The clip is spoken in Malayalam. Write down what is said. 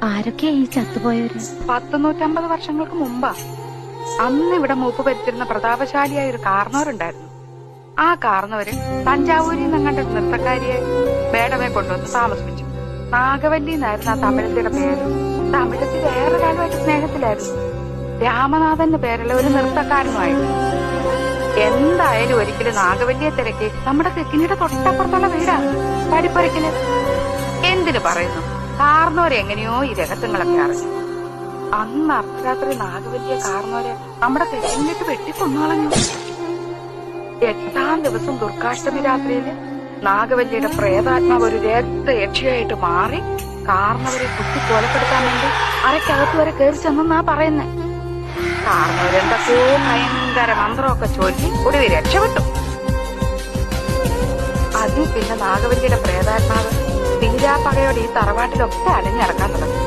ആരൊക്കെയാ ഈ ചത്തുപോയവര്? 150 വർഷങ്ങൾക്ക് മുമ്പാ. അന്ന് ഇവിടെ മൂപ്പ് ഭരിച്ചിരുന്ന പ്രതാപശാലിയായ ഒരു കാർന്നവരുണ്ടായിരുന്നു. ആ കാർന്നവര് തഞ്ചാവൂരിൽ നിന്നങ്ങണ്ട നൃത്തക്കാരിയെ മേഡമെ കൊണ്ടുവന്ന് താമസിപ്പിച്ചു. നാഗവല്ലി എന്നായിരുന്നു ആ തമിഴത്തിയുടെ പേര്. തമിഴത്തി വേറൊരാളുമായിട്ട് സ്നേഹത്തിലായിരുന്നു. രാമനാഥൻ പേരുള്ള ഒരു നൃത്തക്കാരനുമായിരുന്നു. എന്തായാലും ഒരിക്കലും നാഗവല്ലിയെ തിരക്കി നമ്മുടെ തെക്കിനിയുടെ തൊട്ടപ്പുറത്തുള്ള വീടാ പടിപ്പുരക്കില്. എന്തിനു പറയുന്നു, കാർന്നവരെങ്ങനെയോ ഈ രഹസ്യങ്ങളൊക്കെ അറിഞ്ഞു. അന്ന് അർദ്ധരാത്രി നാഗവല്ലിയെ കാർന്നവരെ നമ്മുടെ തെക്കിനിട്ട് വെട്ടിക്കൊന്നളഞ്ഞു. 8ാം ദിവസം ദുർഗാഷ്ടമി രാത്രിയില് നാഗവല്ലിയുടെ പ്രേതാത്മാവ് ഒരു രക്തയക്ഷിയായിട്ട് മാറി കാർന്നവരെ കുത്തി കൊലപ്പെടുത്താൻ വേണ്ടി അരക്കകത്ത് വരെ കയറി ചെന്നാ പറയുന്നേ. കാർന്നവരെന്തൊക്കെയോ ഭയങ്കര മന്ത്രമൊക്കെ ചൊല്ലി ഒടുവിൽ രക്ഷപ്പെട്ടു. അതിൽ പിന്നെ നാഗവല്ലിയുടെ പ്രേതാത്മാവ് തീരാപ്പകയോടെ ഈ തറവാട്ടിലൊക്കെ അലഞ്ഞിറക്കാൻ തുടങ്ങി.